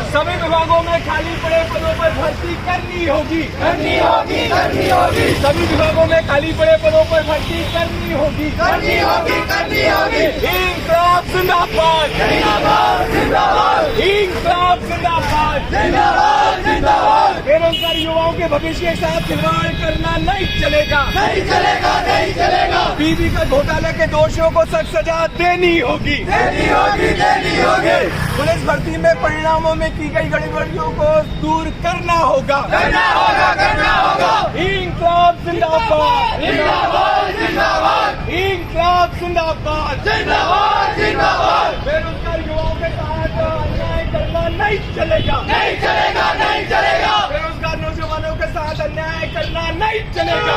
सभी विभागों में खाली पड़े पदों पर भर्ती करनी होगी। सभी विभागों में खाली पड़े पदों पर भर्ती करनी होगी। इंकलाब जिंदाबाद, इंकलाब जिंदाबाद। बेरोजगार युवाओं के भविष्य के साथ खिलवाड़ करना नहीं चलेगा। बीबी का घोटाले के दोषियों को सख्त सजा देनी होगी। पुलिस भर्ती में परिणामों में की गई गड़बड़ियों को दूर करना होगा। इंकलाब जिंदाबाद, इंकलाब जिंदाबाद। बेरोजगार युवाओं के साथ अन्याय करना नहीं चलेगा। बेरोजगार नौजवानों के साथ अन्याय करना नहीं चलेगा।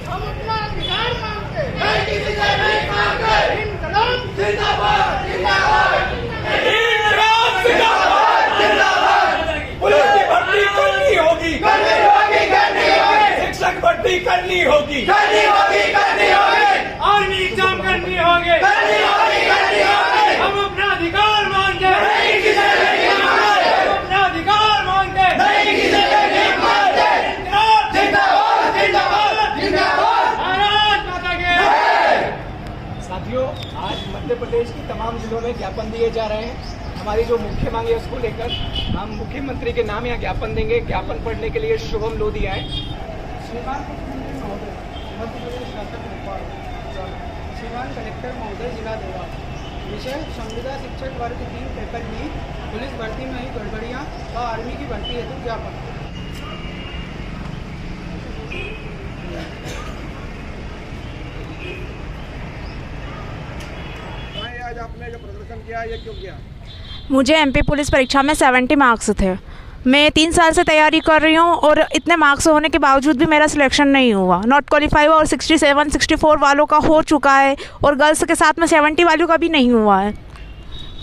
हम अपना अधिकार मांगते हैं, नहीं किसी से नहीं मांगते। इंकलाब जिंदाबाद, इंकलाब जिंदाबाद। पुलिस की भर्ती करनी होगी। शिक्षक भर्ती करनी होगी। आर्मी एग्जाम करनी होगी। हम अपना अधिकार मांगते हैं, हम अपना अधिकार मांगते हैं। भारत माता की। साथियों, आज मध्य प्रदेश की तमाम जिलों में ज्ञापन दिए जा रहे हैं। हमारी जो मुख्य मांग है उसको लेकर हम मुख्यमंत्री के नाम यहाँ ज्ञापन देंगे। ज्ञापन पढ़ने के लिए शुभम लोधी आए। श्रीमान मुख्यमंत्री महोदय, मध्य प्रदेश शासन भोपाल, श्रीमान कलेक्टर महोदय, जिला देवास। विषय: संविदा शिक्षक वर्ग 3 पेपर लीक, पुलिस भर्ती में हुई गड़बड़ियाँ व आर्मी की भर्ती हेतु ज्ञापन। आज आपने जो प्रदर्शन किया ये क्यों किया? मुझे एमपी पुलिस परीक्षा में 70 मार्क्स थे। मैं 3 साल से तैयारी कर रही हूँ और इतने मार्क्स होने के बावजूद भी मेरा सिलेक्शन नहीं हुआ। नॉट क्वालिफाई हुआ और 67, 64 वालों का हो चुका है और गर्ल्स के साथ में 70 वालों का भी नहीं हुआ है।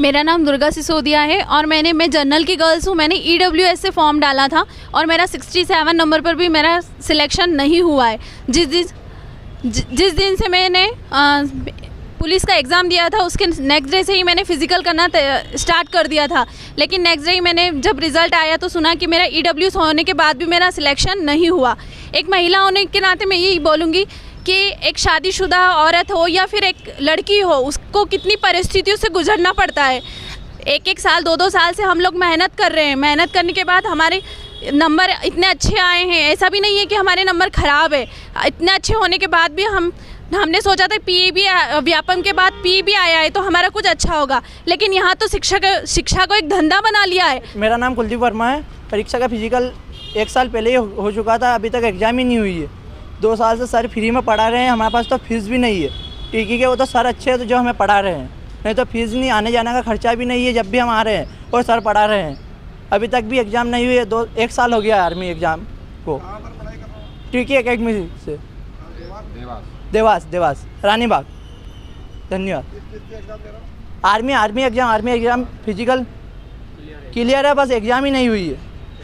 मेरा नाम दुर्गा सिसोदिया है और मैं जनरल की गर्ल्स हूँ। मैंने EWS से फॉर्म डाला था और मेरा 67 नंबर पर भी मेरा सिलेक्शन नहीं हुआ है। जिस दिन से मैंने पुलिस का एग्ज़ाम दिया था उसके नेक्स्ट डे से ही मैंने फ़िज़िकल करना स्टार्ट कर दिया था। लेकिन नेक्स्ट डे ही मैंने जब रिज़ल्ट आया तो सुना कि मेरा EWS होने के बाद भी मेरा सिलेक्शन नहीं हुआ। एक महिला होने के नाते मैं यही बोलूँगी कि एक शादीशुदा औरत हो या फिर एक लड़की हो, उसको कितनी परिस्थितियों से गुजरना पड़ता है। एक साल 2 साल से हम लोग मेहनत कर रहे हैं। मेहनत करने के बाद हमारे नंबर इतने अच्छे आए हैं। ऐसा भी नहीं है कि हमारे नंबर ख़राब है। इतने अच्छे होने के बाद भी हमने सोचा था व्यापम के बाद PE भी आया है तो हमारा कुछ अच्छा होगा, लेकिन यहाँ तो शिक्षा को एक धंधा बना लिया है। मेरा नाम कुलदीप वर्मा है। परीक्षा का फिजिकल 1 साल पहले ही हो चुका था, अभी तक एग्ज़ाम ही नहीं हुई है। 2 साल से सर फ्री में पढ़ा रहे हैं, हमारे पास तो फीस भी नहीं है। टीकी के वो तो सर अच्छे हैं तो जो हमें पढ़ा रहे हैं, नहीं तो फीस नहीं, आने जाने का खर्चा भी नहीं है जब भी हम आ रहे हैं और सर पढ़ा रहे हैं। अभी तक भी एग्ज़ाम नहीं हुई है। 1 साल हो गया आर्मी एग्ज़ाम को। टीकी एकेडमी से देवास रानीबाग। धन्यवाद। आर्मी एग्ज़ाम फिजिकल क्लियर है, बस एग्ज़ाम ही नहीं हुई है।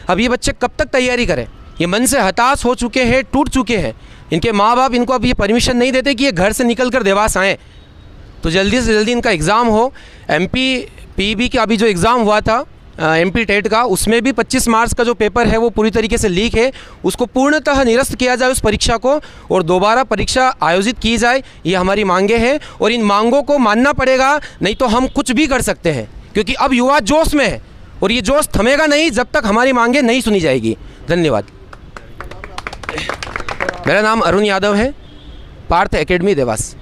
अब ये बच्चे कब तक तैयारी करें? ये मन से हताश हो चुके हैं, टूट चुके हैं। इनके माँ बाप इनको अब ये परमिशन नहीं देते कि ये घर से निकल कर देवास आएँ। तो जल्दी से जल्दी इनका एग्ज़ाम हो। MP PEB का अभी जो एग्ज़ाम हुआ था MP टेट का, उसमें भी 25 मार्च का जो पेपर है वो पूरी तरीके से लीक है। उसको पूर्णतः निरस्त किया जाए उस परीक्षा को और दोबारा परीक्षा आयोजित की जाए। ये हमारी मांगे हैं और इन मांगों को मानना पड़ेगा, नहीं तो हम कुछ भी कर सकते हैं, क्योंकि अब युवा जोश में है और ये जोश थमेगा नहीं जब तक हमारी मांगे नहीं सुनी जाएगी। धन्यवाद। मेरा नाम अरुण यादव है, पार्थ एकेडमी देवास।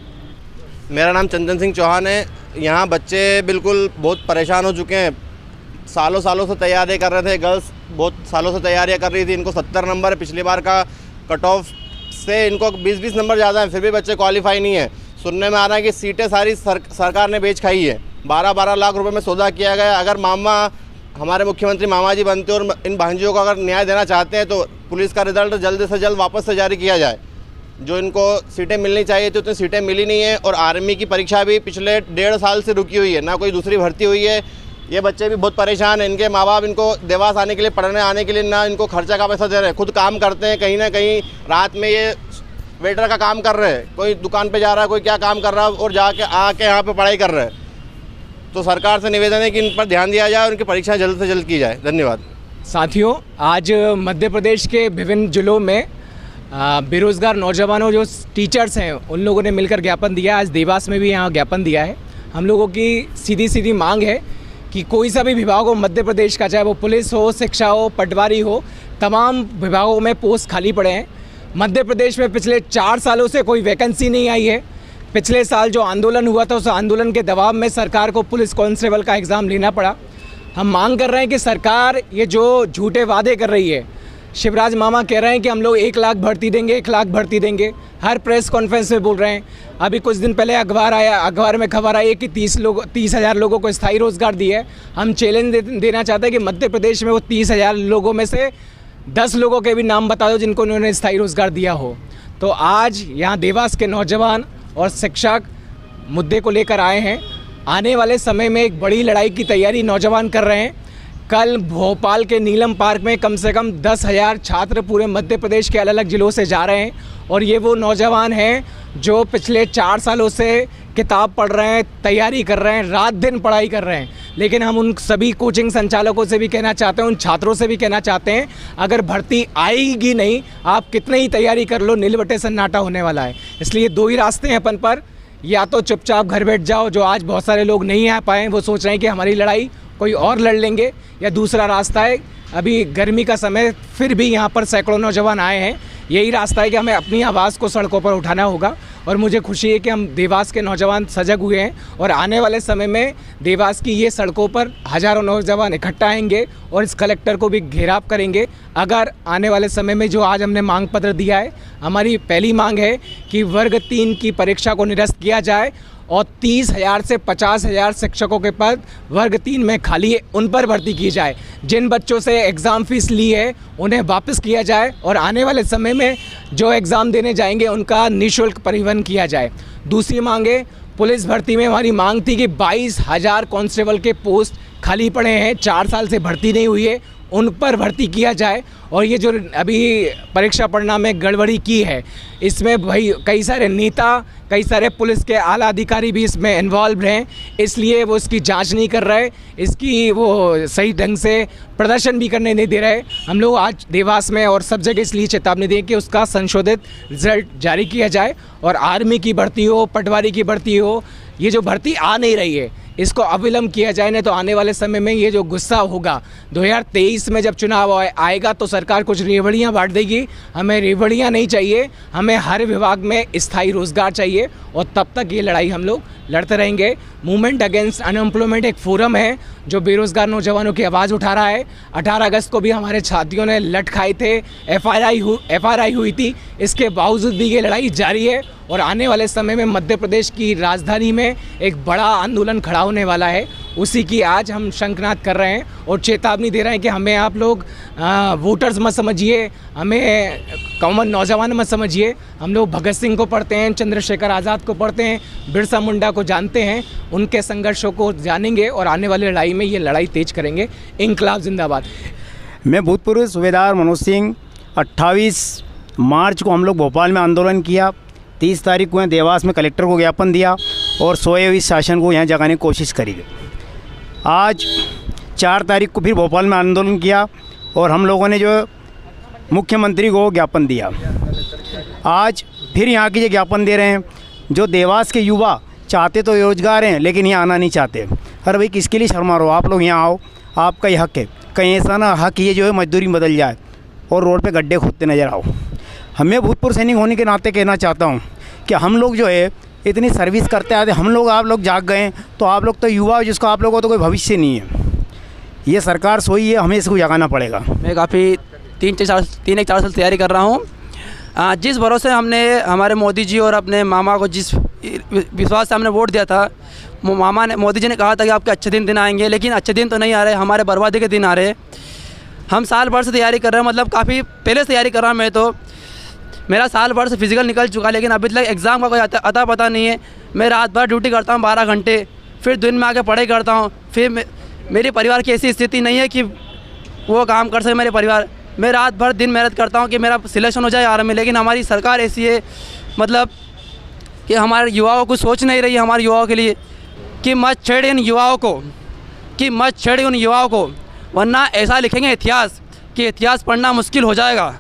मेरा नाम चंदन सिंह चौहान है। यहाँ बच्चे बिल्कुल बहुत परेशान हो चुके हैं। सालों से तैयारी कर रहे थे, गर्ल्स बहुत सालों से तैयारियाँ कर रही थी। इनको 70 नंबर है, पिछली बार का कट ऑफ से इनको 20 नंबर ज़्यादा है, फिर भी बच्चे क्वालिफाई नहीं है। सुनने में आ रहा है कि सीटें सारी सरकार ने बेच खाई है। 12-12 लाख रुपए में सौदा किया गया। अगर हमारे मुख्यमंत्री मामा जी बनते और इन भांजियों को अगर न्याय देना चाहते हैं तो पुलिस का रिजल्ट जल्द से जल्द वापस से जारी किया जाए। जो इनको सीटें मिलनी चाहिए थी उतनी सीटें मिली नहीं है। और आर्मी की परीक्षा भी पिछले 1.5 साल से रुकी हुई है, ना कोई दूसरी भर्ती हुई है। ये बच्चे भी बहुत परेशान हैं। इनके माँ बाप इनको देवास आने के लिए, पढ़ने आने के लिए ना इनको खर्चा का पैसा दे रहे हैं। खुद काम करते हैं, कहीं ना कहीं रात में ये वेटर का काम कर रहे हैं, कोई दुकान पे जा रहा है, कोई क्या काम कर रहा है और जाके आके यहाँ पे पढ़ाई कर रहे हैं। तो सरकार से निवेदन है कि इन पर ध्यान दिया जाए और उनकी परीक्षा जल्द से जल्द की जाए। धन्यवाद। साथियों, आज मध्य प्रदेश के विभिन्न जिलों में बेरोज़गार नौजवानों जो टीचर्स हैं उन लोगों ने मिलकर ज्ञापन दिया। आज देवास में भी यहाँ ज्ञापन दिया है। हम लोगों की सीधी सीधी मांग है कि कोई सा भी विभाग हो मध्य प्रदेश का, चाहे वो पुलिस हो, शिक्षा हो, पटवारी हो, तमाम विभागों में पोस्ट खाली पड़े हैं। मध्य प्रदेश में पिछले 4 सालों से कोई वैकेंसी नहीं आई है। पिछले साल जो आंदोलन हुआ था उस आंदोलन के दबाव में सरकार को पुलिस कांस्टेबल का एग्ज़ाम लेना पड़ा। हम मांग कर रहे हैं कि सरकार ये जो झूठे वादे कर रही है, शिवराज मामा कह रहे हैं कि हम लोग 1 लाख भर्ती देंगे, 1 लाख भर्ती देंगे, हर प्रेस कॉन्फ्रेंस में बोल रहे हैं। अभी कुछ दिन पहले अखबार में खबर आई है कि 30,000 लोगों को स्थायी रोजगार दिया है। हम चैलेंज देना चाहते हैं कि मध्य प्रदेश में वो 30,000 लोगों में से 10 लोगों के भी नाम बता दो जिनको उन्होंने स्थायी रोजगार दिया हो। तो आज यहाँ देवास के नौजवान और शिक्षक मुद्दे को लेकर आए हैं। आने वाले समय में एक बड़ी लड़ाई की तैयारी नौजवान कर रहे हैं। कल भोपाल के नीलम पार्क में कम से कम 10,000 छात्र पूरे मध्य प्रदेश के अलग अलग ज़िलों से जा रहे हैं और ये वो नौजवान हैं जो पिछले 4 सालों से किताब पढ़ रहे हैं, तैयारी कर रहे हैं, रात दिन पढ़ाई कर रहे हैं। लेकिन हम उन सभी कोचिंग संचालकों से भी कहना चाहते हैं, उन छात्रों से भी कहना चाहते हैं, अगर भर्ती आएगी नहीं, आप कितने ही तैयारी कर लो, नीलबटे सन्नाटा होने वाला है। इसलिए 2 ही रास्ते हैं अपन पर, या तो चुपचाप घर बैठ जाओ, जो आज बहुत सारे लोग नहीं आ पाए, वो सोच रहे हैं कि हमारी लड़ाई कोई और लड़ लेंगे, या दूसरा रास्ता है, अभी गर्मी का समय फिर भी यहाँ पर सैकड़ों नौजवान आए हैं, यही रास्ता है कि हमें अपनी आवाज़ को सड़कों पर उठाना होगा। और मुझे खुशी है कि हम देवास के नौजवान सजग हुए हैं और आने वाले समय में देवास की ये सड़कों पर हज़ारों नौजवान इकट्ठा आएंगे और इस कलेक्टर को भी घेराव करेंगे। अगर आने वाले समय में जो आज हमने मांग पत्र दिया है, हमारी पहली मांग है कि वर्ग 3 की परीक्षा को निरस्त किया जाए और 30,000 से 50,000 शिक्षकों के पद वर्ग 3 में खाली है, उन पर भर्ती की जाए। जिन बच्चों से एग्ज़ाम फीस ली है उन्हें वापस किया जाए और आने वाले समय में जो एग्ज़ाम देने जाएंगे उनका निःशुल्क परिवहन किया जाए। दूसरी मांगे, पुलिस भर्ती में हमारी मांग थी कि 22,000 कांस्टेबल के पोस्ट खाली पड़े हैं, 4 साल से भर्ती नहीं हुई है, उन पर भर्ती किया जाए। और ये जो अभी परीक्षा परिणाम में गड़बड़ी की है, इसमें भाई कई सारे नेता, कई सारे पुलिस के आला अधिकारी भी इसमें इन्वॉल्व हैं, इसलिए वो इसकी जांच नहीं कर रहे, इसकी वो सही ढंग से प्रदर्शन भी करने नहीं दे रहे। हम लोग आज देवास में और सब जगह इसलिए चेतावनी दें कि उसका संशोधित रिजल्ट जारी किया जाए और आर्मी की भर्ती हो, पटवारी की भर्ती हो, ये जो भर्ती आ नहीं रही है इसको अविलंब किया जाए, नहीं तो आने वाले समय में ये जो गुस्सा होगा 2023 में जब चुनाव आएगा तो सरकार कुछ रेवड़ियाँ बांट देगी। हमें रेवड़ियाँ नहीं चाहिए, हमें हर विभाग में स्थायी रोजगार चाहिए और तब तक ये लड़ाई हम लोग लड़ते रहेंगे। मूवमेंट अगेंस्ट अनएम्प्लॉयमेंट एक फोरम है जो बेरोज़गार नौजवानों की आवाज़ उठा रहा है। 18 अगस्त को भी हमारे छात्रियों ने लट खाए थे, FRI हुई थी, इसके बावजूद भी ये लड़ाई जारी है और आने वाले समय में मध्य प्रदेश की राजधानी में एक बड़ा आंदोलन खड़ा होने वाला है। उसी की आज हम शंखनाद कर रहे हैं और चेतावनी दे रहे हैं कि हमें आप लोग वोटर्स मत समझिए, हमें कॉमन नौजवान मत समझिए। हम लोग भगत सिंह को पढ़ते हैं, चंद्रशेखर आज़ाद को पढ़ते हैं, बिरसा मुंडा को जानते हैं, उनके संघर्षों को जानेंगे और आने वाली लड़ाई में ये लड़ाई तेज करेंगे। इंकलाब जिंदाबाद। मैं भूतपूर्व सूबेदार मनोज सिंह। 28 मार्च को हम लोग भोपाल में आंदोलन किया, 30 तारीख को यहाँ देवास में कलेक्टर को ज्ञापन दिया और सोए हुए शासन को यहाँ जगाने की कोशिश करी। आज 4 तारीख को फिर भोपाल में आंदोलन किया और हम लोगों ने जो मुख्यमंत्री को ज्ञापन दिया। आज फिर यहाँ के ज्ञापन दे रहे हैं। जो देवास के युवा चाहते तो रोजगार हैं लेकिन यहाँ आना नहीं चाहते। अरे भाई किसके लिए शर्मा रहो, आप लोग यहाँ आओ, आपका ये हक है। कहीं ऐसा ना हक ये जो है मजदूरी बदल जाए और रोड पे गड्ढे खोदते नज़र आओ। हमें भूतपूर्व सैनिक होने के नाते कहना चाहता हूँ कि हम लोग जो है इतनी सर्विस करते आते, हम लोग आप लोग जाग गए तो आप लोग तो युवा हो जिसको आप लोगों को तो कोई भविष्य नहीं है। ये सरकार सोई है, हमें इसको जगाना पड़ेगा। मैं काफ़ी 3-4 साल तैयारी कर रहा हूँ। जिस भरोसे हमने हमारे मोदी जी और अपने मामा को जिस विश्वास से हमने वोट दिया था, मोदी जी ने कहा था कि आपके अच्छे दिन आएंगे, लेकिन अच्छे दिन तो नहीं आ रहे, हमारे बर्बादी के दिन आ रहे। हम साल भर से तैयारी कर रहे हैं, मतलब काफ़ी पहले से तैयारी कर रहा हूँ। मैं तो मेरा साल भर से फिजिकल निकल चुका, लेकिन अभी तक एग्ज़ाम का कोई अता पता नहीं है। मैं रात भर ड्यूटी करता हूँ 12 घंटे, फिर दिन में आके पढ़ाई करता हूँ। फिर मेरे परिवार की ऐसी स्थिति नहीं है कि वो काम कर सके मेरे परिवार। मैं रात भर दिन मेहनत करता हूँ कि मेरा सिलेक्शन हो जाए आर्मी में, लेकिन हमारी सरकार ऐसी है मतलब कि हमारे युवाओं को सोच नहीं रही है हमारे युवाओं के लिए। कि मत छेड़े उन युवाओं को, वरना ऐसा लिखेंगे इतिहास कि इतिहास पढ़ना मुश्किल हो जाएगा।